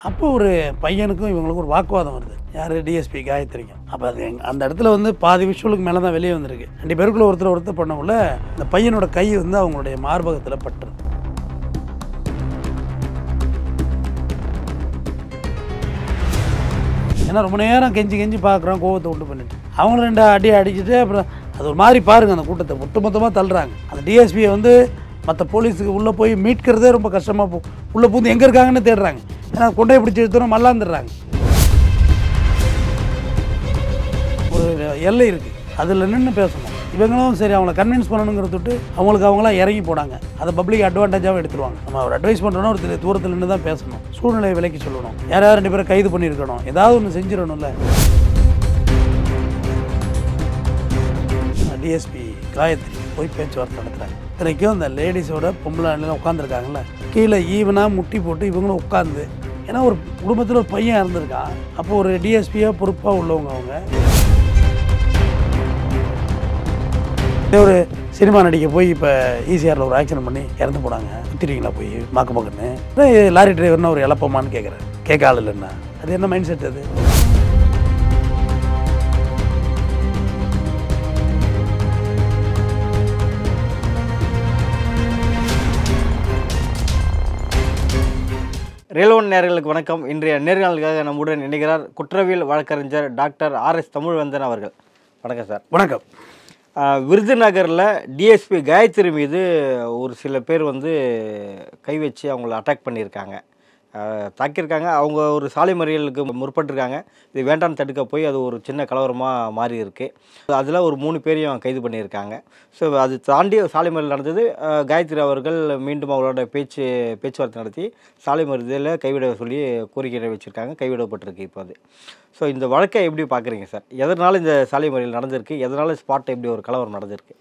அப்போ ஒரு பையனுக்கும் இவங்களுக்கும் ஒரு வாக்குவாதம் வருது. யார் டிஎஸ்பி காயத்ரிக்கும். அப்போ அது அந்த இடத்துல வந்து பாதி விஷுவலுக்கு மேலே தான் வெளியே வந்திருக்கு. 2 பேருக்குள்ள ஒருத்தர் பண்ணக்குள்ள இந்த பையனோட கை வந்து அவங்களுடைய மார்பகத்தில் பட்டுருது. ஏன்னா ரொம்ப நேரம் கெஞ்சி பார்க்குறோம், கோவத்தை உண்டு பண்ணிட்டு அவங்களும் 2 அடி அடிச்சுட்டு அப்புறம் அது ஒரு மாதிரி பாருங்கள், அந்த கூட்டத்தை ஒட்டுமொத்தமாக தள்ளுறாங்க. அந்த டிஎஸ்பியை வந்து மற்ற போலீஸுக்கு உள்ளே போய் மீட்கிறதே ரொம்ப கஷ்டமாக உள்ளே பூந்து எங்கே இருக்காங்கன்னு தேடுறாங்க. ஏன்னா கொண்டை பிடிச்சி எடுத்துடும் மல்லாந்துடுறாங்க. ஒரு எல்லை இருக்குது, அதில் நின்று பேசணும். இவங்களும் சரி அவங்கள கன்வின்ஸ் பண்ணணுங்கிறதுட்டு அவங்களாம் இறங்கி போனாங்க. அதை பப்ளிக் அட்வான்டேஜாகவும் எடுத்துருவாங்க. நம்ம ஒரு அட்வைஸ் பண்ணுறோன்னா ஒரு தூரத்தில் நின்று தான் பேசணும், சூழ்நிலையை விலக்கி சொல்லணும், யாராவது 2 பேரை கைது பண்ணியிருக்கணும், ஏதாவது ஒன்று செஞ்சிடணும்ல. டிஎஸ்பி காயத்ரி போய் பேச்சுவார்த்தை நடத்துகிறாங்க. இத்தனைக்கும் அந்த லேடிஸோட பொம்பளை உட்காந்துருக்காங்கல்ல, கீழே ஈவனாக முட்டி போட்டு இவங்களும் உட்காந்து, ஏன்னா ஒரு குடும்பத்தில் ஒரு பையன் இறந்துருக்கான். அப்போ ஒரு டிஎஸ்பியாக பொறுப்பாக உள்ளவங்க அவங்க ஒரு சினிமா நடிக்க போய் இப்போ ஈசிஆரில் ஒரு ஆக்சிடென்ட் பண்ணி இறந்து போனாங்க. குத்திட்டீங்களா போய் மாக்குன்னு லாரி டிரைவர்னா ஒரு இழப்பமானு கேட்குறேன். கேட்க ஆள் இல்லைன்னா அது என்ன மைண்ட் செட் அது? ரேலோன் நேயர்களுக்கு வணக்கம். இன்றைய நேர்காணலுக்காக நம்முடன் இணைகிறார் குற்றவியல் வழக்கறிஞர் டாக்டர் RS தமிழ்வேந்தன் அவர்கள். வணக்கம் சார். வணக்கம். விருதுநகரில் டிஎஸ்பி காயத்ரி மீது ஒரு சில பேர் வந்து கை வச்சு அவங்கள அட்டாக் பண்ணியிருக்காங்க, தாக்கியிருக்காங்க. அவங்க ஒரு சாலை மறியலுக்கு முற்பட்டிருக்காங்க. இது வேண்டான்னு தடுக்க போய் அது ஒரு சின்ன கலவரமாக மாறி இருக்குது. அதில் ஒரு 3 பேரையும் கைது பண்ணியிருக்காங்க. ஸோ அது தாண்டி சாலை மறியல் நடந்தது. காயத்ரி அவர்கள் மீண்டும் அவங்களோட பேச்சுவார்த்தை நடத்தி சாலை மறியலில் கைவிட சொல்லி கோரிக்கை வச்சுருக்காங்க. கைவிடப்பட்டிருக்கு இப்போ அது. ஸோ இந்த வழக்கை எப்படி பார்க்குறீங்க சார்? எதனால் இந்த சாலை மறியல் நடந்திருக்கு? எதனால் ஸ்பாட் எப்படி ஒரு கலவரம் நடந்திருக்கு?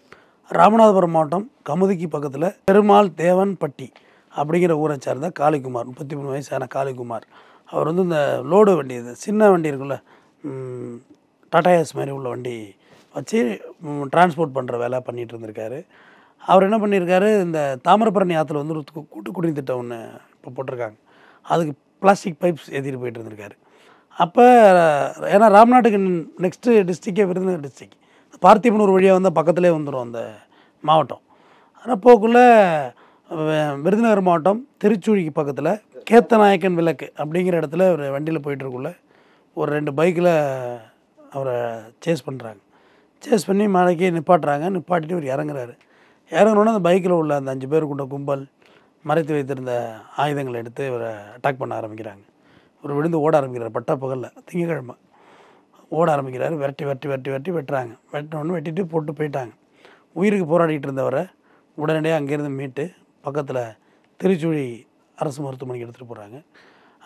ராமநாதபுரம் மாவட்டம் கமுதிக்கு பக்கத்தில் பெருமாள் தேவன்பட்டி அப்படிங்கிற ஊரை சார்ந்த காளிக்குமார், 33 வயசான காளிக்குமார். அவர் வந்து இந்த லோடு வண்டி, இது சின்ன வண்டி இருக்குல்ல, டாடா ஏஸ் மாதிரி உள்ள வண்டி வச்சு டிரான்ஸ்போர்ட் பண்ணுற வேலை பண்ணிகிட்டு இருந்திருக்காரு. அவர் என்ன பண்ணியிருக்காரு, இந்த தாமிரபரணி ஆற்றுல வந்து ஒரு கூட்டு குடிநீர் திட்டம் ஒன்று இப்போ போட்டிருக்காங்க. அதுக்கு பிளாஸ்டிக் பைப்ஸ் ஏற்றிட்டு போயிட்டு இருந்திருக்காரு. அப்போ ஏன்னா ராம்நாட்டுக்கு நெக்ஸ்ட்டு டிஸ்ட்ரிக்டே விருதுநகர் டிஸ்ட்ரிக்ட், பார்த்திபனூர் வழியாக வந்தால் பக்கத்துலேயே வந்துடும் அந்த மாவட்டம். ஆனால் போக்குள்ளே விருதுநகர் மாவட்டம் திருச்சூழிக்கு பக்கத்தில் கேத்தநாயக்கன் விளக்கு அப்படிங்கிற இடத்துல ஒரு வண்டியில் போயிட்டுருக்குள்ள ஒரு 2 பைக்கில் அவரை சேஸ் பண்ணுறாங்க. சேஸ் பண்ணி மலைக்கு நிப்பாட்டுறாங்க. நிப்பாட்டிட்டு இவர் இறங்குறாரு. இறங்குனோடனே அந்த பைக்கில் உள்ள அந்த 5 பேர் கொண்ட கும்பல் மறைத்து வைத்திருந்த ஆயுதங்களை எடுத்து இவரை அட்டாக் பண்ண ஆரம்பிக்கிறாங்க. இவர் விழுந்து ஓட ஆரம்பிக்கிறார். பட்டா பகலில் திங்கக்கிழமை ஓட ஆரம்பிக்கிறாரு. வெட்டி வெட்டுறாங்க. வெட்டினோடனே வெட்டிட்டு போட்டு போயிட்டாங்க. உயிருக்கு போராடிட்டு இருந்தவரை உடனடியாக அங்கேருந்து மீட்டு பக்கத்தில் திருச்சூழி அரசு மருத்துவமனைக்கு எடுத்துகிட்டு போகிறாங்க.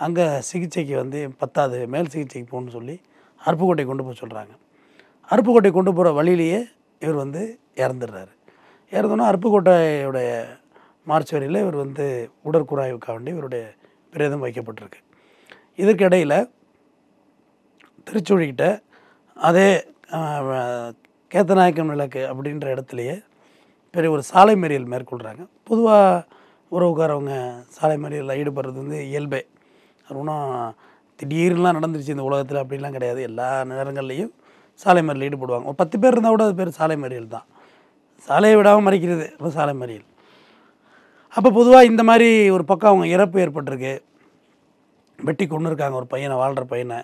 அங்கே சிகிச்சைக்கு வந்து 10வது மேல் சிகிச்சைக்கு போகணுன்னு சொல்லி அருப்புக்கோட்டை கொண்டு போக சொல்கிறாங்க. அருப்புக்கோட்டை கொண்டு போகிற வழியிலேயே இவர் வந்து இறந்துடுறாரு. இறந்தோன்னா அருப்புக்கோட்டையுடைய மார்ச்சுவரியில் இவர் வந்து உடற்கூறாய்வுக்காக வேண்டி இவருடைய பிரேதம் வைக்கப்பட்டிருக்கு. இதற்கு இடையில் திருச்சூழிக்கிட்ட அதே கேத்தநாயக்கன் விளக்கு அப்படின்ற இடத்துலையே பெரிய ஒரு சாலை மறியல் மேற்கொள்கிறாங்க. பொதுவாக உறவுக்காரவங்க சாலை மறியலில் ஈடுபடுறது வந்து இயல்பே. அது ஒன்றும் திடீர்னுலாம் நடந்துருச்சு இந்த உலகத்தில் அப்படின்லாம் கிடையாது. எல்லா நேரங்கள்லேயும் சாலை மறியல் ஈடுபடுவாங்க. ஒரு 10 பேர் இருந்தால் கூட அது பேர் சாலை மறியல் தான். சாலையை விடாமல் மறிக்கிறது இப்போ சாலை மறியல். அப்போ பொதுவாக இந்த மாதிரி ஒரு பக்கம் அவங்க இறப்பு ஏற்பட்டிருக்கு, வெட்டி கொண்டு இருக்காங்க ஒரு பையனை, வாழ்கிற பையனை.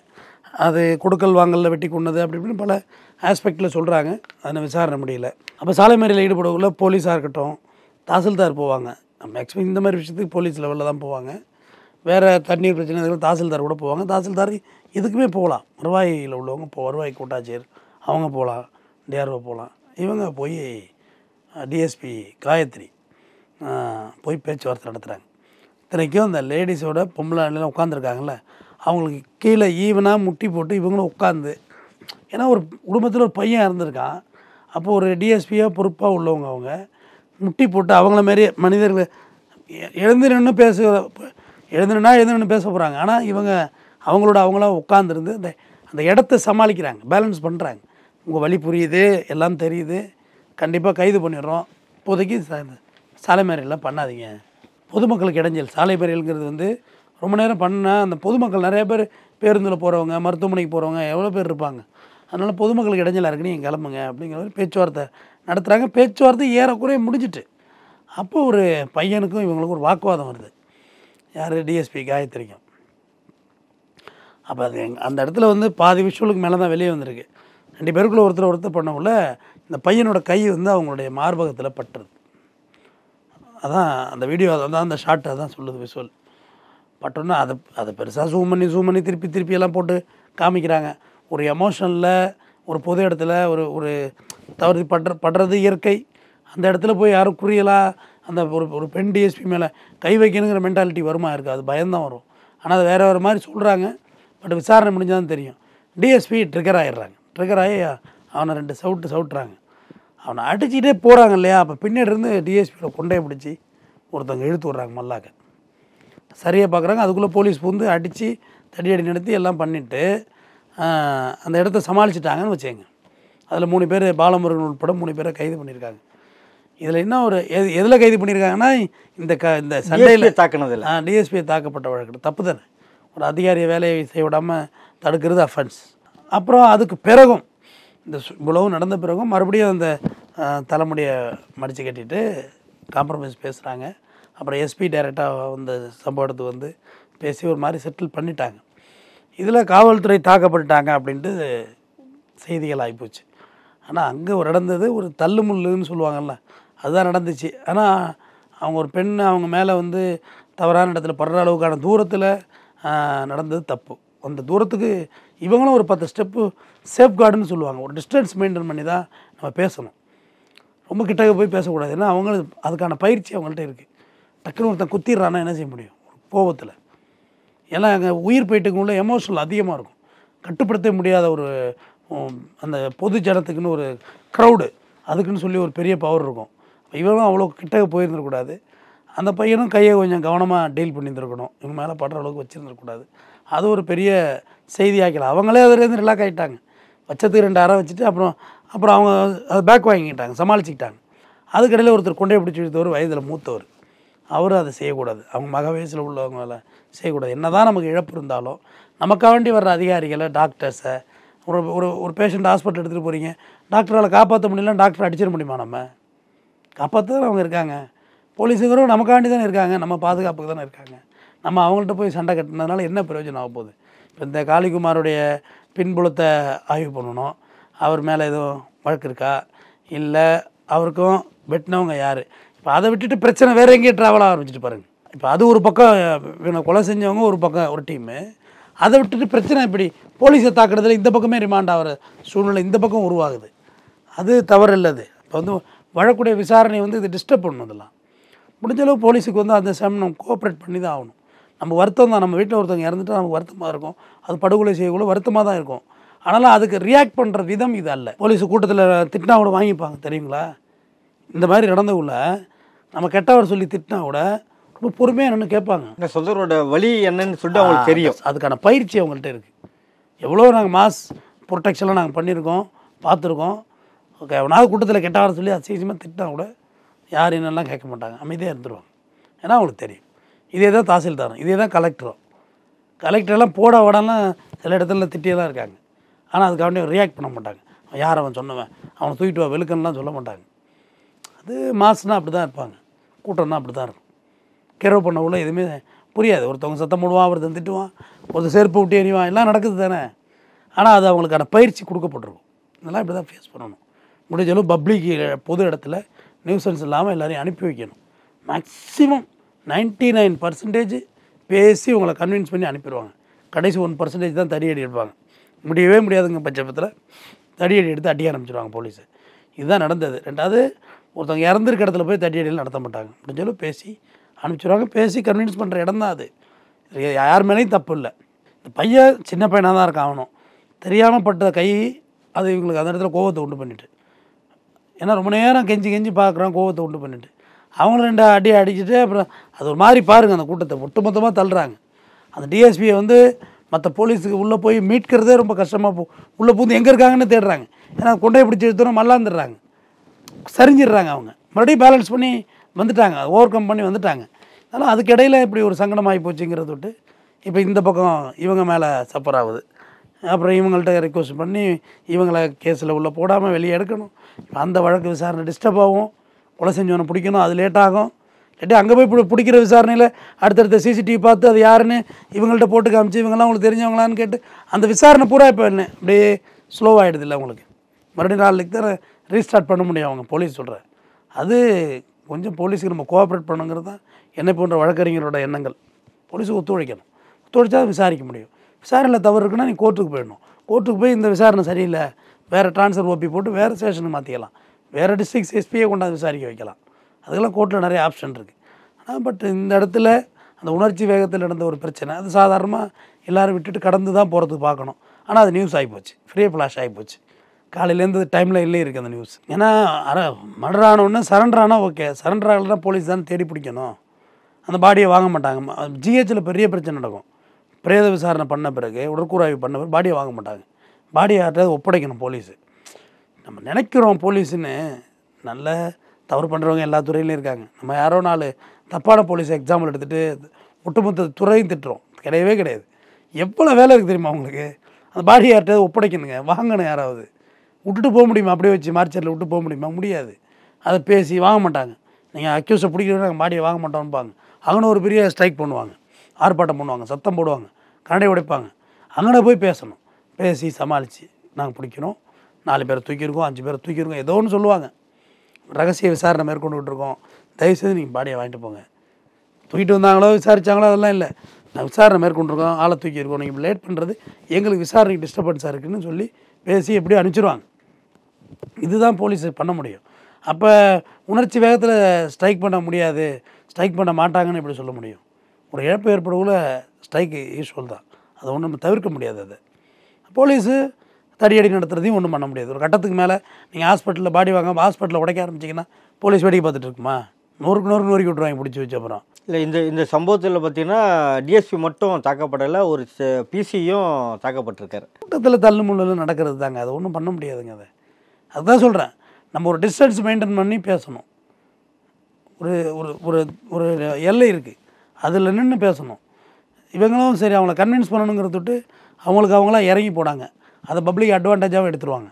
அது கொடுக்கல் வாங்கலில் வெட்டி கொண்டது அப்படி இப்படின்னு பல ஆஸ்பெக்டில் சொல்கிறாங்க. அதை விசாரணை முடியல. அப்போ சாலை மறியலில் ஈடுபடக்குள்ள போலீஸாக இருக்கட்டும், தாசில்தார் போவாங்க. மேக்ஸிமம் இந்த மாதிரி விஷயத்துக்கு போலீஸ் லெவலில் தான் போவாங்க. வேறு தண்ணீர் பிரச்சனை தாசில்தார் கூட போவாங்க. தாசில்தார் இதுக்குமே போகலாம். வருவாயில் உள்ளவங்க வருவாய் கூட்டாட்சியர் அவங்க போகலாம், டிஆர்ஓ போகலாம். இவங்க போய் டிஎஸ்பி காயத்ரி போய் பேச்சுவார்த்தை நடத்துகிறாங்க. இத்தனைக்கும் அந்த லேடிஸோட பொம்பளை உட்காந்துருக்காங்கல்ல, அவங்களுக்கு கீழே ஈவனாக முட்டி போட்டு இவங்களும் உட்காந்து, ஏன்னா ஒரு குடும்பத்தில் ஒரு பையன் இறந்துருக்கான். அப்போ ஒரு டிஎஸ்பியாக பொறுப்பாக உள்ளவங்க அவங்க முட்டி போட்டு அவங்கள மாரி மனிதர்கள் எழுந்து நின்று பேச போகிறாங்க. ஆனால் இவங்க அவங்களாம் உட்காந்துருந்து அந்த இடத்த சமாளிக்கிறாங்க, பேலன்ஸ் பண்ணுறாங்க. உங்கள் வழி புரியுது, எல்லாம் தெரியுது, கண்டிப்பாக கைது பண்ணிடுறோம், இப்போதைக்கு சாலை மறியல்லாம் பண்ணாதீங்க, பொதுமக்களுக்கு இடைஞ்சல். சாலை மறியல்ங்கிறது வந்து ரொம்ப நேரம் பண்ணால் அந்த பொதுமக்கள் நிறைய பேர் பேருந்தில் போகிறவங்க மருத்துவமனைக்கு போகிறவங்க எவ்வளோ பேர் இருப்பாங்க. அதனால் பொதுமக்களுக்கு இடைஞ்சலாக இருக்குன்னு நீங்கள் கிளம்புங்க அப்படிங்கிற மாதிரி பேச்சுவார்த்தை நடத்துகிறாங்க. பேச்சுவார்த்தை ஏறக்குறைய முடிஞ்சிட்டு அப்போ ஒரு பையனுக்கும் இவங்களுக்கும் ஒரு வாக்குவாதம் வருது. யார்? டிஎஸ்பி காயத்ரிக்கும். அப்போ அது அந்த இடத்துல வந்து பாதி விஷுவலுக்கு மேலே தான் வெளியே வந்திருக்கு. 2 பேருக்குள்ளே ஒருத்தர் பண்ணக்குள்ள இந்த பையனோட கை வந்து அவங்களுடைய மார்பகத்தில் பட்டுருது. அதான் அந்த வீடியோ, அதான் அந்த ஷாட் அதான் சொல்லுது விஷுவல். பட்டோன்னா அதை பெருசாக ஜூம் பண்ணி திருப்பி எல்லாம் போட்டு காமிக்கிறாங்க. ஒரு எமோஷனில் ஒரு பொது இடத்துல ஒரு தவறு படுறது இயற்கை. அந்த இடத்துல போய் யாரும் குறியலாக அந்த ஒரு பெண் டிஎஸ்பி மேலே கை வைக்கணுங்கிற மென்டாலிட்டி வருமா இருக்குது? அது பயம்தான் வரும். ஆனால் அது வேறு மாதிரி சொல்கிறாங்க. பட் விசாரணை முடிஞ்சாதான் தெரியும். டிஎஸ்பி ட்ரிகர் ஆகி அவனை 2 சவுட்டுறாங்க. அவனை அடிச்சுக்கிட்டே போகிறாங்க இல்லையா? அப்போ பின்னாடி இருந்து டிஎஸ்பியோட கொண்டையை பிடிச்சி ஒருத்தவங்க இழுத்து விட்றாங்க மல்லாக்க. சரியாக பார்க்குறாங்க. அதுக்குள்ளே போலீஸ் பூந்து அடித்து தடியடி நடத்தி எல்லாம் பண்ணிவிட்டு அந்த இடத்த சமாளிச்சிட்டாங்கன்னு வச்சுங்க. அதில் 3 பேர் பாலமுருகன் உட்பட 3 பேரை கைது பண்ணியிருக்காங்க. இதில் என்ன ஒரு எதில் கைது பண்ணியிருக்காங்கன்னா இந்த சண்டையில் தாக்குனதில் டிஎஸ்பியை தாக்கப்பட்ட வழக்கு தப்பு தானே. ஒரு அதிகாரியை வேலையை செய்ய விடாமல் தடுக்கிறது அஃபென்ஸ். அப்புறம் அதுக்கு பிறகும் இந்த இவ்வளவு நடந்த பிறகும் மறுபடியும் அந்த தலைமுடியை மடித்து கட்டிட்டு காம்ப்ரமைஸ் பேசுகிறாங்க. அப்புறம் எஸ்பி டைரெக்டாக வந்து சம்பவ இடத்துக்கு வந்து பேசி ஒரு மாதிரி செட்டில் பண்ணிட்டாங்க. இதில் காவல்துறை தாக்கப்பட்டுட்டாங்க அப்படின்ட்டு செய்திகள் ஆகிப்போச்சு. ஆனால் அங்கே நடந்தது ஒரு தள்ளுமுள்ளுன்னு சொல்லுவாங்கள்ல, அதுதான் நடந்துச்சு. ஆனால் அவங்க ஒரு பெண் அவங்க மேலே வந்து தவறான இடத்துல படுற அளவுக்கான தூரத்தில் நடந்தது தப்பு. அந்த தூரத்துக்கு இவங்களும் ஒரு 10 ஸ்டெப்பு சேஃப்கார்டுன்னு சொல்லுவாங்க. ஒரு டிஸ்டன்ஸ் மெயின்டைன் பண்ணி தான் நம்ம பேசணும். ரொம்ப கிட்டக்க போய் பேசக்கூடாது. ஏன்னா அவங்களுக்கு அதுக்கான பயிற்சி அவங்கள்ட்ட இருக்குது. டக்குன்னு ஒருத்தன் குத்திடுறான்னா என்ன செய்ய முடியும் ஒரு கோபத்தில்? ஏன்னா அங்கே உயிர் போயிட்டுக்குள்ள எமோஷனல் அதிகமாக இருக்கும். கட்டுப்படுத்த முடியாத ஒரு அந்த பொது ஜனத்துக்குன்னு ஒரு க்ரௌடு, அதுக்குன்னு சொல்லி ஒரு பெரிய பவர் இருக்கும். இவரும் அவ்வளோ கிட்டக்க போயிருந்துருக்கூடாது. அந்த பையனும் கையை கொஞ்சம் கவனமாக டீல் பண்ணியிருந்துருக்கணும். இவங்க மேலே படுற அளவுக்கு வச்சுருந்துருக்கூடாது. அது ஒரு பெரிய செய்தியாக்கலாம். அவங்களே அதுலேருந்து ரிலாக் ஆகிட்டாங்க. வச்சத்துக்கு 2 அறை வச்சுட்டு அப்புறம் அவங்க அதை பேக் வாங்கிக்கிட்டாங்க, சமாளிச்சுக்கிட்டாங்க. அதுக்கடையில் ஒருத்தர் கொண்டே பிடிச்சி எடுத்தவர் வயதில் மூத்தவர். அவரும் அதை செய்யக்கூடாது. அவங்க மக வயசில் உள்ளவங்க மேலே செய்யக்கூடாது. என்ன தான் நமக்கு இழப்பு இருந்தாலும் நமக்காக வேண்டி வர்ற அதிகாரிகளை, டாக்டர்ஸை, ஒரு பேஷண்ட் ஹாஸ்பிட்டல் எடுத்துகிட்டு போகிறீங்க, டாக்டரால் காப்பாற்ற முடியல, டாக்டர் அடிச்சிட முடியுமா? நம்ம காப்பாற்ற தான் அவங்க இருக்காங்க. போலீஸுங்கிறவங்க நமக்காண்டி தானே இருக்காங்க, நம்ம பாதுகாப்புக்கு தானே இருக்காங்க. நம்ம அவங்கள்ட்ட போய் சண்டை கட்டினதுனால என்ன பிரயோஜனம் ஆக போகுது? இப்போ இந்த காளிக்குமாருடைய பின்புலத்தை ஆய்வு பண்ணணும். அவர் மேலே எதுவும் வழக்கு இருக்கா, இல்லை அவருக்கும் வெட்டினவங்க யார்? இப்போ அதை விட்டுட்டு பிரச்சனை வேறு எங்கேயே ட்ராவல் ஆரம்பிச்சுட்டு பாருங்கள். இப்போ அது ஒரு பக்கம் இவனை கொலை செஞ்சவங்க ஒரு பக்கம் ஒரு டீமு, அதை விட்டுட்டு பிரச்சனை இப்படி போலீஸை தாக்குறதுல இந்த பக்கமே ரிமாண்ட் ஆகிற சூழ்நிலை இந்த பக்கம் உருவாகுது. அது தவறு இல்லது. இப்போ வந்து வழக்குடைய விசாரணை வந்து இது டிஸ்டர்ப் பண்ணணும். இதெல்லாம் முடிஞ்சளவு போலீஸுக்கு வந்து அந்த சமயம் நம்ம கோஆப்ரேட் பண்ணி தான் ஆகணும். நம்ம வருத்தம் தான். நம்ம வீட்டில் ஒருத்தவங்க இறந்துட்டு நமக்கு வருத்தமாக இருக்கும். அது படுகொலை செய்யக்குள்ள வருத்தமாக தான் இருக்கும். ஆனாலும் அதுக்கு ரியாக்ட் பண்ணுற விதம் இது அல்ல. போலீஸு கூட்டத்தில் திட்டினா கூட வாங்கிப்பாங்க தெரியுங்களா? இந்த மாதிரி நடந்தவுள்ள நம்ம கெட்டவர் சொல்லி திட்டினா கூட ரொம்ப பொறுமையாக நின்று கேட்பாங்க. இந்த சொல்கிறோட வழி என்னன்னு சொல்லிட்டு அவங்களுக்கு தெரியும். அதுக்கான பயிற்சி அவங்கள்ட்ட இருக்குது. எவ்வளோ நாங்கள் மாஸ் ப்ரொடெக்ஷன்லாம் நாங்கள் பண்ணியிருக்கோம், பார்த்துருக்கோம். ஓகே, அவனாவது கூட்டத்தில் கெட்டவர் சொல்லி அசிங்கமாக திட்டினா கூட யார் என்னெல்லாம் கேட்க மாட்டாங்க, அமைதியாக இருந்துருவாங்க. ஏன்னா அவங்களுக்கு தெரியும். இதே தான் தாசில்தாரும், இதே தான் கலெக்டரெல்லாம் போட உடனே சில இடத்துல திட்டியெல்லாம் இருக்காங்க. ஆனால் அதுக்காண்டி ரியாக்ட் பண்ண மாட்டாங்க. யார் அவன் சொன்னவன், அவனை தூக்கிட்டு வா வெளுக்கன்லாம் சொல்ல மாட்டாங்க. அது மாசுனா அப்படி தான் இருப்பாங்க, கூட்டம்னா அப்படி தான் இருக்கும். கேரவ பண்ண உள்ள எதுவுமே புரியாது. ஒருத்தவங்க சத்தம் போடுவான், ஒருத்தன் திட்டுவான், ஒருத்தர் செருப்பு விட்டு எறிவான், எல்லாம் நடக்குது தானே. ஆனால் அது அவங்களுக்கான பயிற்சி கொடுக்கப்பட்டிருக்கும். இதெல்லாம் இப்படி தான் ஃபேஸ் பண்ணணும். முடிஞ்சளவு பப்ளிக் பொது இடத்துல நியூசன்ஸ் இல்லாமல் எல்லோரையும் அனுப்பி வைக்கணும். மேக்ஸிமம் 99% பேசி உங்களை கன்வின்ஸ் பண்ணி அனுப்பிடுவாங்க. கடைசி 1% தான் தடியடி எடுப்பாங்க. முடியவே முடியாதுங்க பட்சத்தில் தடியடி எடுத்து அடிக்க ஆரம்பிச்சிடுவாங்க போலீஸு. இதுதான் நடந்தது. 2வது, ஒருத்தவங்க இறந்துருக்க இடத்துல போய் தடியடியில் நடத்த மாட்டாங்க. முடிஞ்சாலும் பேசி அனுப்பிச்சிடுவாங்க. பேசி கன்வின்ஸ் பண்ணுற இடம் தான் அது. யார் மேலேயும் தப்பு இல்லை. இந்த பையன் சின்ன பையனாக தான் இருக்கான். அவனும் தெரியாமல் பட்ட கை அது இவங்களுக்கு அந்த இடத்துல கோவத்தை உண்டு பண்ணிட்டு, ஏன்னா ரொம்ப நேரம் கெஞ்சி பார்க்குறான், கோவத்தை உண்டு பண்ணிட்டு அவங்களும் 2 அடி அடிச்சுட்டு அப்புறம் அது ஒரு மாதிரி பாருங்கள், அந்த கூட்டத்தை ஒட்டுமொத்தமாக தள்ளுறாங்க. அந்த டிஎஸ்பியை வந்து மற்ற போலீஸுக்கு உள்ளே போய் மீட்கிறதே ரொம்ப கஷ்டமாக உள்ளே பூந்து எங்கே இருக்காங்கன்னு தேடுறாங்க. ஏன்னா கொண்டை பிடிச்சி எடுத்தோம் மல்லாந்துடுறாங்க, சரிஞ்சிடுறாங்க. அவங்க மறுபடியும் பேலன்ஸ் பண்ணி வந்துட்டாங்க, ஓவர் கம் பண்ணி வந்துட்டாங்க. அதனால் அதுக்கு இடையில் இப்படி ஒரு சங்கடமாகி போச்சுங்கிறத விட்டு இப்போ இந்த பக்கம் இவங்க மேலே சஃபர் ஆகுது. அப்புறம் இவங்கள்ட்ட ரெக்வஸ்ட் பண்ணி இவங்கள கேஸில் உள்ள போடாமல் வெளியே எடுக்கணும். அந்த வழக்கு விசாரணை டிஸ்டர்ப் ஆகும். கொலை செஞ்சவனை பிடிக்கணும், அது லேட் ஆகும். இல்லாட்டி அங்கே போய் பிடிக்கிற விசாரணையில் அடுத்தடுத்த சிசிடிவி பார்த்து அது யாருன்னு இவங்கள்ட்ட போட்டு காமிச்சு இவங்கெல்லாம் உங்களுக்கு தெரிஞ்சவங்களான்னு கேட்டு அந்த விசாரணை பூரா இப்போ என்ன அப்படியே ஸ்லோவாகிடுது இல்லை உங்களுக்கு. மறுபடியும் நாளைக்கு தான் ரீஸ்டார்ட் பண்ண முடியும் அவங்க போலீஸ் சொல்கிற. அது கொஞ்சம் போலீஸுக்கு நம்ம கோஆப்ரேட் பண்ணுங்கிறது தான் என்னை போன்ற வழக்கறிஞரோட எண்ணங்கள். போலீஸுக்கு ஒத்துழைக்கணும், ஒத்துழைச்சா விசாரிக்க முடியும். விசாரணையில் தவறு இருக்குன்னா நீ கோர்ட்டுக்கு போயிடணும். கோர்ட்டுக்கு போய் இந்த விசாரணை சரியில்லை, வேறு ட்ரான்ஸ்ஃபர் ஓபி போட்டு வேறு ஸ்டேஷனுக்கு மாற்றிக்கலாம், வேறு டிஸ்ட்ரிக்ட் எஸ்பியை கொண்டாந்து விசாரிக்க வைக்கலாம். அதுக்கெல்லாம் கோர்ட்டில் நிறைய ஆப்ஷன் இருக்குது. ஆனால் பட் இந்த இடத்துல அந்த உணர்ச்சி வேகத்தில் நடந்த ஒரு பிரச்சனை அது சாதாரணமாக எல்லோரும் விட்டுட்டு கடந்து தான் போகிறதுக்கு பார்க்கணும். ஆனால் அது நியூஸ் ஆகிப்போச்சு, ஃப்ரீ ஃப்ளாஷ் ஆகிப்போச்சு. காலையிலேருந்து டைமில் இல்லை இருக்குது அந்த நியூஸ். ஏன்னா மர்டர் ஆனவுடனே சரண்டர் ஆனால் ஓகே, சரண்டர் ஆகலைன்னா போலீஸ் தான் தேடி பிடிக்கணும். அந்த பாடியை வாங்க மாட்டாங்க. ஜிஹெச்சில் பெரிய பிரச்சனை நடக்கும். பிரேத விசாரணை பண்ண பிறகு உடற்கூறாய்வு பண்ண பிறகு பாடியை வாங்க மாட்டாங்க. பாடியை யார்ட்டாவது ஒப்படைக்கணும் போலீஸு. நம்ம நினைக்கிறோம் போலீஸுன்னு, நல்ல தவறு பண்ணுறவங்க எல்லா துறையிலையும் இருக்காங்க. நம்ம யாரோ 4 தப்பான போலீஸ் எக்ஸாம்பிள் எடுத்துகிட்டு ஒட்டுமொத்த துறையும் திட்டுறோம். கிடையவே கிடையாது. எவ்வளோ வேலை இருக்குது தெரியுமா அவங்களுக்கு? அந்த பாடியை யார்ட்டாவது ஒப்படைக்கணுங்க, வாங்கணும். யாராவது விட்டுட்டு போக முடியுமா? அப்படியே வச்சு மார்ச்சரில் விட்டு போக முடியுமா? முடியாது. அதை பேசி வாங்க மாட்டாங்க. நீங்கள் அக்யூஸை பிடிக்கிறவங்க நாங்கள் பாடியை வாங்க மாட்டோம்பாங்க. அங்கே ஒரு பெரிய ஸ்ட்ரைக் பண்ணுவாங்க, ஆர்ப்பாட்டம் பண்ணுவாங்க, சத்தம் போடுவாங்க, கரண்டை உடைப்பாங்க. அங்கே போய் பேசணும், பேசி சமாளித்து நாங்கள் பிடிக்கிறோம், 4 பேரை தூக்கியிருக்கோம், 5 பேரை தூக்கியிருக்கோம், ஏதோ ஒன்று சொல்லுவாங்க. ரகசிய விசாரணை மேற்கொண்டு விட்டுருக்கோம், தயவுசெய்து நீங்கள் பாடியை வாங்கிட்டு போங்க. தூக்கிட்டு வந்தாங்களோ விசாரித்தாங்களோ அதெல்லாம் இல்லை, நான் விசாரணை மேற்கொண்டிருக்கோம், ஆளை தூக்கியிருக்கோம், நீங்கள் லேட் பண்ணுறது எங்களுக்கு விசாரணைக்கு டிஸ்டர்பன்ஸாக இருக்குதுன்னு சொல்லி பேசி எப்படியும் அனுப்பிச்சிடுவாங்க. இதுதான் போலீஸ் பண்ண முடியும். அப்போ உணர்ச்சி வேகத்தில் ஸ்ட்ரைக் பண்ண முடியாது, ஸ்ட்ரைக் பண்ண மாட்டாங்கன்னு எப்படி சொல்ல முடியும்? ஒரு இழப்பு ஏற்படக்குள்ள ஸ்ட்ரைக்கு யூஸ்வல் தான், அதை ஒன்றும் நம்ம தவிர்க்க முடியாது. அது போலீஸு தடியடி நடத்துறதையும் ஒன்றும் பண்ண முடியாது. ஒரு கட்டத்துக்கு மேலே நீங்கள் ஹாஸ்பிட்டலில் பாடி வாங்க ஹாஸ்பிட்டலில் உடைக்க ஆரம்பிச்சிங்கன்னா போலீஸ் வேடிக்கை பார்த்துட்டு இருக்குமா? நூறுக்கு நொறுக்கி விட்ருவாங்க பிடிச்சி வச்ச அப்புறம். இல்லை, இந்த சம்பவத்தில் பார்த்தீங்கன்னா டிஎஸ்பி மட்டும் தாக்கப்படலை, ஒரு பிசியும் தாக்கப்பட்டிருக்காரு. கூட்டத்தில் தள்ளு முள்ளு நடக்கிறது தாங்க, அது ஒன்றும் பண்ண முடியாதுங்க. அதுதான் சொல்கிறேன், நம்ம ஒரு டிஸ்டன்ஸ் மெயின்டைன் பண்ணி பேசணும். ஒரு ஒரு ஒரு ஒரு எல்லை இருக்குது, அதில் நின்று பேசணும். இவங்களும் சரி அவங்கள கன்வின்ஸ் பண்ணணுங்கிறத விட்டு அவங்களாம் இறங்கி போடாங்க, அதை பப்ளிக் அட்வான்டேஜாகவும் எடுத்துருவாங்க.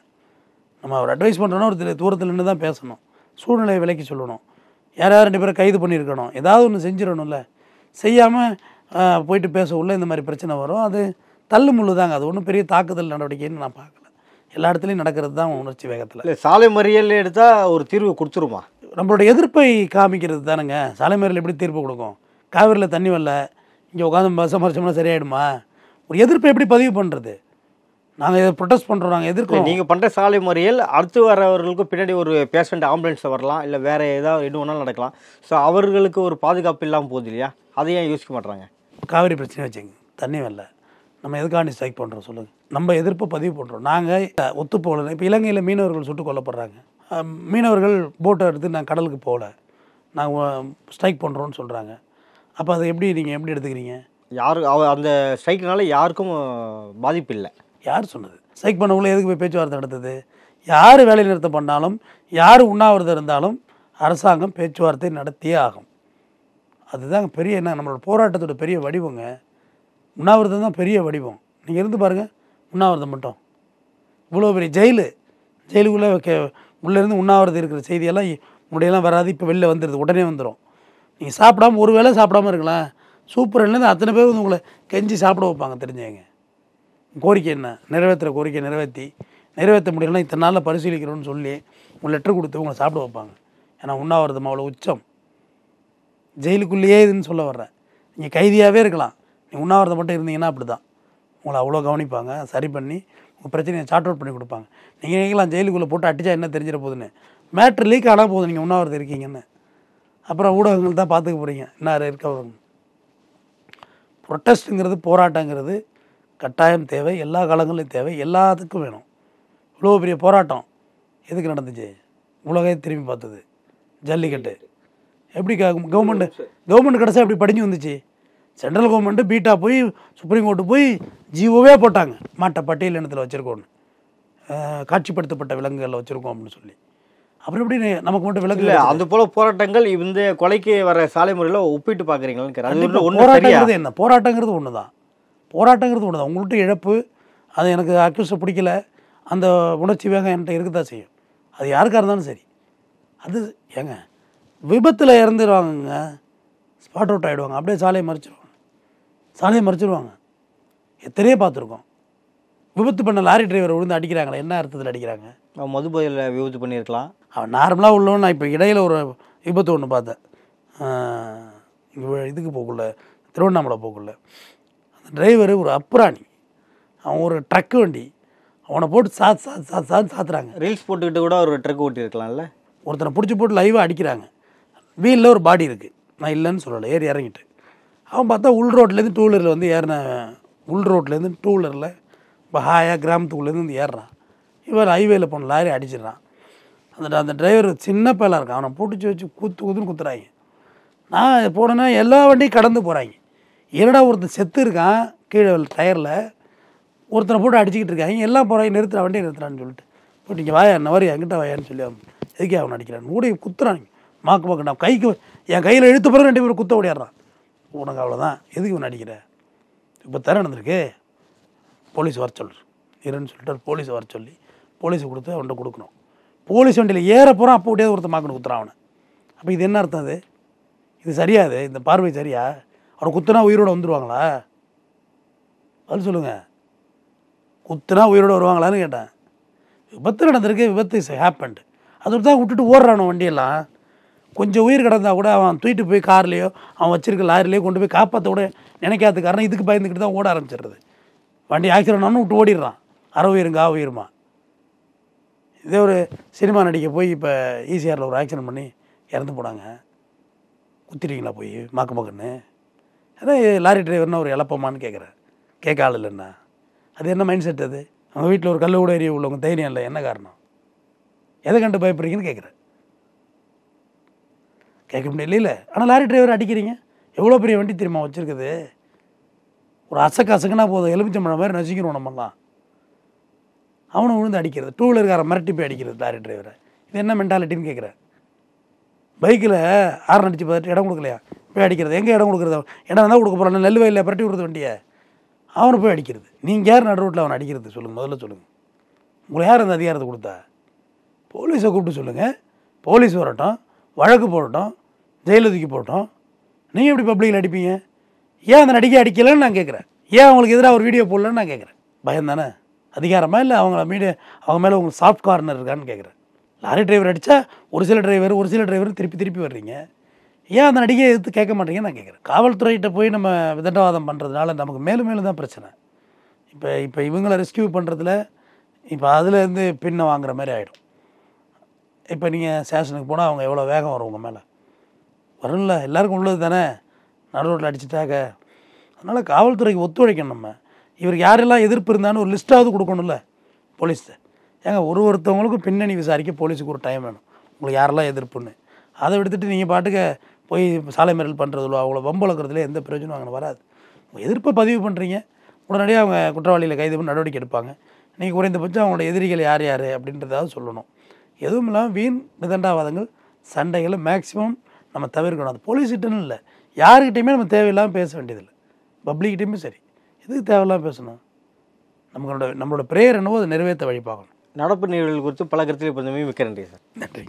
நம்ம ஒரு அட்வைஸ் பண்ணுறோன்னா ஒரு தூரத்தில் நின்று தான் பேசணும், சூழ்நிலையை விலக்கி சொல்லணும். யாராவது 2 பேரை கைது பண்ணியிருக்கணும், ஏதாவது ஒன்று செஞ்சிடணும்ல. செய்யாமல் போயிட்டு பேசக்குள்ள இந்த மாதிரி பிரச்சனை வரும். அது தள்ளு முள்ளு தாங்க, அது ஒன்றும் பெரிய தாக்குதல் நடவடிக்கைன்னு நான் பார்க்கல. எல்லா இடத்துலையும் நடக்கிறது தான் உணர்ச்சி வேகத்தில். இல்லை, சாலை மறியல் எடுத்தால் ஒரு தீர்வு கொடுத்துருமா? நம்மளோட எதிர்ப்பை காமிக்கிறது தானுங்க. சாலை மறியல் எப்படி தீர்ப்பு கொடுக்கும்? காவிரியில் தண்ணி வரல, இங்கே உட்காந்து பஸ்ஸை மறைச்சோம்னா சரியாயிடுமா? ஒரு எதிர்ப்பை எப்படி பதிவு பண்ணுறது? நாங்கள் இதை ப்ரொடெஸ்ட் பண்ணுறோம், நாங்கள் எதிர்க்கிறோம். நீங்கள் பண்ணுற சாலை மறியல் அடுத்து வரவர்களுக்கு பின்னாடி ஒரு பேஷண்ட் ஆம்புலன்ஸில் வரலாம், இல்லை வேறு ஏதாவது எது வேணாலும் நடக்கலாம். ஸோ அவர்களுக்கு ஒரு பாதுகாப்பு இல்லாமல் போகுது இல்லையா? அதை ஏன் யோசிக்க மாட்டுறாங்க? காவிரி பிரச்சனை வச்சுங்க, தண்ணி வரல, நம்ம எதுக்காண்டி ஸ்ட்ரைக் பண்ணுறோம் சொல்லுங்கள்? நம்ம எதிர்ப்பை பதிவு பண்ணுறோம். நாங்கள் ஒத்து போகல. இப்போ இலங்கையில் மீனவர்கள் சுட்டுக் கொல்லப்படுறாங்க. மீனவர்கள் போட்டை எடுத்து நாங்கள் கடலுக்கு போகல, நாங்கள் ஸ்ட்ரைக் பண்ணுறோன்னு சொல்கிறாங்க. அப்போ அதை நீங்கள் எப்படி எடுத்துக்கிறீங்க? அந்த ஸ்ட்ரைக்னால யாருக்கும் பாதிப்பு இல்லை. யார் சொன்னது? ஸ்ட்ரைக் பண்ணவங்கள எதுக்கு போய் பேச்சுவார்த்தை நடத்துது? யார் வேலை நிறுத்தம் பண்ணாலும், யார் உண்ணாவிரதம் இருந்தாலும் அரசாங்கம் பேச்சுவார்த்தை நடத்தியே ஆகும். அதுதான் பெரிய நம்மளோட போராட்டத்தோட பெரிய வடிவங்க. உண்ணாவிரதம் தான் பெரிய வடிவம். நீங்கள் இருந்து பாருங்கள், உண்ணாவிரதம் மட்டும் இவ்வளோ பெரிய ஜெயிலுக்குள்ளே உள்ளேருந்து உண்ணாவிரதம் இருக்கிற செய்தியெல்லாம் முறையெல்லாம் வராது. இப்போ வெளில வந்துடுது, உடனே வந்துடும். நீங்கள் சாப்பிடாமல் ஒரு வேளை சாப்பிடாமல் இருக்கலாம், சூப்பர்லேருந்து அத்தனை பேர் வந்து உங்களை கெஞ்சி சாப்பிட வைப்பாங்க. தெரிஞ்சவங்க கோரிக்கை என்ன, நிறைவேற்றுற கோரிக்கை நிறைவேற்ற முடியலன்னா இத்தனை நாளில் பரிசீலிக்கிறோன்னு சொல்லி உங்கள் லெட்டர் கொடுத்து உங்களை சாப்பிட வைப்பாங்க. ஏன்னா உண்ணாவிரதம் அவ்வளோ உச்சம். ஜெயிலுக்குள்ளேயே இதுன்னு சொல்ல வர்றேன். நீங்கள் கைதியாகவே இருக்கலாம், நீங்கள் உண்ணாவிரதம் மட்டும் இருந்தீங்கன்னா அப்படி தான் உங்களை அவ்வளோ கவனிப்பாங்க, சரி பண்ணி உங்கள் பிரச்சனையை சார்ட் அவுட் பண்ணி கொடுப்பாங்க. நீங்கள் நினைக்கலாம் ஜெயிலுக்குள்ளே போட்டு அடித்தா என்ன தெரிஞ்சிட போகுதுன்னு. மேட்ரு லீக் ஆனால் போதும் நீங்கள் உண்ணாவிரதம் இருக்கீங்கன்னு. அப்புறம் ஊடகங்கள் தான் பார்த்துக்க போகிறீங்க என்ன இருக்க. ப்ரொட்டஸ்ட்டுங்கிறது, போராட்டங்கிறது கட்டாயம் தேவை, எல்லா காலங்களையும் தேவை, எல்லாத்துக்கும் வேணும். இவ்வளோ பெரிய போராட்டம் எதுக்கு நடந்துச்சு? உலகே திரும்பி பார்த்தது. ஜல்லிக்கட்டு எப்படி கவர்மெண்ட் கடைசியாக எப்படி படிஞ்சு வந்துச்சு? சென்ட்ரல் கவர்மெண்ட்டு பீட்டா போய் சுப்ரீம் கோர்ட்டு போய் ஜிஓவே போட்டாங்க, மாட்டை பட்டியல் இனத்தில் வச்சுருக்கோன்னு, காட்சிப்படுத்தப்பட்ட விலங்குகளில் வச்சுருக்கோம் அப்படின்னு சொல்லி. அப்புறம் எப்படி நமக்கு மட்டும் விலங்கு இல்லை? அது போல போராட்டங்கள் இந்த கொலைக்கு வர சாலை முறையில் ஒப்பிட்டு பார்க்குறீங்களா? போராட்டங்கிறது என்ன? போராட்டங்கிறது ஒன்று தான். போராட்டங்கிறது ஒன்று தான். உங்கள்கிட்ட இழப்பு, அது எனக்கு அக்யூஸை பிடிக்கல, அந்த உணர்ச்சி வேகம் என்கிட்ட இருக்க தான் செய்யும். அது யாருக்காக இருந்தாலும் சரி. அது ஏங்க விபத்தில் இறந்துடுவாங்கங்க, ஸ்பாட் அவுட் ஆகிடுவாங்க, அப்படியே சாலையை மறிச்சிடுவாங்க. எத்தனையோ பார்த்துருக்கோம். விபத்து பண்ண லாரி டிரைவரை விழுந்து அடிக்கிறாங்களே, என்ன அர்த்தத்தில் அடிக்கிறாங்க? மது போதையில் விபத்து பண்ணியிருக்கலாம். அவன் நார்மலாக உள்ளவன். நான் இப்போ இடையில் ஒரு விபத்து ஒன்று பார்த்தேன். இங்கே இதுக்கு போகக்குள்ள, திருவண்ணாமலை போகக்குள்ள, அந்த டிரைவர் ஒரு அப்புராணி. அவன் ஒரு ட்ரக்கு வண்டி, அவனை போட்டு சாத்துறாங்க. ரீல்ஸ் போட்டுக்கிட்டு கூட ஒரு ட்ரக் ஓட்டியிருக்கலாம்ல. ஒருத்தனை பிடிச்சி போட்டு லைவாக அடிக்கிறாங்க. வீலில் ஒரு பாடி இருக்குது, நான் இல்லைன்னு சொல்லலை, ஏறி இறங்கிட்டு. அவன் பார்த்தா உள் ரோட்லேருந்து டூ வீலரில் வந்து ஏறின, உள் ரோட்லேருந்து டூ வீலரில் இப்போ ஹாயாக கிராமத்துக்குள்ளேருந்து வந்து ஏறுறான். இவர் ஹைவேயில் போன லாரி அடிச்சிடுறான். அந்த டிரைவர் சின்ன பேலாக இருக்கான், அவனை பிடிச்சி வச்சு குத்துன்னு குத்துறாங்க. நான் போனேன்னா எல்லா வண்டியும் கடந்து போகிறாங்க. என்னடா ஒருத்தன் செத்து இருக்கான் கீழே டயரில், ஒருத்தனை போட்டு அடிச்சுக்கிட்டு இருக்காங்க, எல்லாம் போகிறாங்க, நிறுத்துறா வண்டியை நிறுத்துறான்னு சொல்லிட்டு போட்டு இங்கே வாயா என்ன வரி என்கிட்ட வாயான்னு சொல்லி அவன் எதுக்கே அவன் அடிக்கிறான். மூடி குத்துறாங்க, மாக்கு நான் கைக்கு என் கையில் இழுத்த பிறகு 2 பேரும் குத்த ஓடிடுறான். உனக்கு அவ்வளோதான், எதுக்கு இவன் அடிக்கிற? இப்போ தர நடந்திருக்கு, போலீஸ் வர சொல்கிறார் இருன்னு சொல்லிட்டு போலீஸ் வர சொல்லி போலீஸை கொடுத்து அவன்கிட்ட கொடுக்கணும். போலீஸ் வண்டியில் ஏற போகிறான், அப்போ விட்டே ஒருத்தர் மாக்கணும் குத்துறான் அவனை. அப்போ இது என்ன அர்த்தம்? அது இது சரியாது, இந்த பார்வை சரியா? அவனை குத்துனா உயிரோடு வந்துடுவாங்களா? அது சொல்லுங்கள். குத்துனா உயிரோடு வருவாங்களான்னு கேட்டேன். விபத்து நடந்திருக்கு, விபத்து இஸ் ஹேப்பன்டு. அதோட தான் விட்டுட்டு ஓடுறானோ வண்டியெல்லாம். கொஞ்சம் உயிர் கிடந்தா கூட அவன் தூக்கிட்டு போய் கார்லேயோ அவன் வச்சிருக்க லாரிலேயோ கொண்டு போய் காப்பாற்ற கூட நினைக்காத காரணம் இதுக்கு பயந்துக்கிட்டு தான் ஓட ஆரம்பிச்சிடுறது. வண்டி ஆக்சிடென்ட் ஆனு விட்டு ஓடிடுறான், அரை உயிருங்க உயிருமா. இதே ஒரு சினிமா நடிக்க போய் இப்போ ஈசிஆரில் ஒரு ஆக்சிடென்ட் பண்ணி இறந்து போனாங்க. குத்திட்டீங்களா போய் மாக்குன்னு? அதான் லாரி டிரைவர்னா ஒரு இழப்பமானு கேட்குறேன். கேட்க ஆள் இல்லைன்னா அது என்ன மைண்ட் செட்? அது அவங்க வீட்டில் ஒரு கல் கூட எரிய உள்ளவங்க தைரியம் இல்லை, என்ன காரணம்? எதை கண்டு பயப்படுறீங்கன்னு கேட்குறேன். கேட்க முடியல. இல்லை, ஆனால் லாரி டிரைவர் அடிக்கிறீங்க. எவ்வளோ பெரிய வண்டி தெரியுமா வச்சுருக்குது? ஒரு அசக்குனா போதும், எலுமிச்சம்பழம் மாதிரி நசிக்கிறோம் நம்மலாம். அவனை விழுந்து அடிக்கிறது, டூ வீலர்காரன் மிரட்டி போய் அடிக்கிறது லாரி டிரைவரை. இது என்ன மென்டாலிட்டின்னு கேட்குறேன். பைக்கில் ஆரன் அடித்து பார்த்துட்டு இடம் கொடுக்கலையா போய் அடிக்கிறது. எங்கே இடம் கொடுக்குறது? இடம் தான் கொடுக்க போகிறான், நெல் வயலில் பரட்டி விடுறது வண்டியை, அவனை போய் அடிக்கிறது. நீங்கள் யார் நடு ரோட்டில் அவனை அடிக்கிறது? சொல்லுங்கள், முதல்ல சொல்லுங்கள். உங்களை யார் அந்த அதிகாரத்தை கொடுத்தா? போலீஸை கூப்பிட்டு சொல்லுங்கள், போலீஸ் வரட்டும், வழக்கு போடட்டும், ஜெயிலில் தூக்கி போட்டோம். நீங்கள் எப்படி பப்ளிக்கில் அடிப்பீங்க? ஏன் அந்த நடிகை அடிக்கலைன்னு நான் கேட்குறேன். ஏன் அவங்களுக்கு எதிராக ஒரு வீடியோ போடலன்னு நான் கேட்குறேன். பயம் தானே? அதிகாரமா? இல்லை அவங்க மேலே உங்களுக்கு சாஃப்ட் கார்னர் இருக்கான்னு கேட்குறேன். லாரி டிரைவர் அடித்தா ஒரு சில டிரைவர் திருப்பி வர்றீங்க. ஏன் அந்த நடிகையை எதிர்த்து கேட்க மாட்டீங்கன்னு நான் கேட்குறேன். காவல்துறையிட்ட போய் நம்ம விதண்டாவாதம் பண்ணுறதுனால நமக்கு மேலும் தான் பிரச்சனை. இப்போ இவங்களை ரெஸ்கியூ பண்ணுறதுல இப்போ அதுலேருந்து பின்ன வாங்குற மாதிரி ஆகிடும். இப்போ நீங்கள் ஸ்டேஷனுக்கு போனால் அவங்க எவ்வளோ வேகம் வரும் உங்கள் மேலே வரும்ல. எல்லாருக்கும் உள்ளது தானே, நடு ரோட்டில் அடிச்சுட்டாக்க. அதனால் காவல்துறைக்கு ஒத்துழைக்கணும். நம்ம இவருக்கு யாரெல்லாம் எதிர்ப்பு இருந்தாலும் ஒரு லிஸ்ட்டாவது கொடுக்கணும்ல போலீஸ்கிட்ட. ஏங்க ஒருத்தவங்களுக்கும் பின்னணி விசாரிக்க போலீஸுக்கு ஒரு டைம் வேணும், உங்களுக்கு யாரெல்லாம் எதிர்ப்புன்னு. அதை விடுத்துட்டு நீங்கள் பாட்டுக்கு போய் சாலை மறியல் பண்ணுறதுலோ அவங்கள வம்பளக்கிறதுல எந்த பிரயோஜனம் அங்கே வராது. எதிர்ப்பை பதிவு பண்ணுறீங்க, உடனடியாக அவங்க குற்றவாளியில் கைது பண்ணி நடவடிக்கை எடுப்பாங்க. நீங்கள் குறைந்தபட்சம் அவங்களோட எதிரிகள் யார் அப்படின்றதாவது சொல்லணும். எதுவும் இல்லாமல் வீண் விதண்டாவாதங்கள், சண்டைகளை மேக்ஸிமம் நம்ம தவிர்க்கணும். அது போலீஸ்கிட்டன்னு இல்லை, யாருக்கிட்டையுமே நம்ம தேவையில்லாமல் பேச வேண்டியதில்லை. பப்ளிக்கிட்டையுமே சரி, எதுக்கு தேவையில்லாமல் பேசணும்? நம்மளோட ப்ரேயர் என்னவோ அதை நிறைவேற்ற வழி பார்க்கணும். நடப்பு நிகழ்வுகள் குறித்து பல கருத்தில் இப்போ மிக்க நன்றி சார். நன்றி.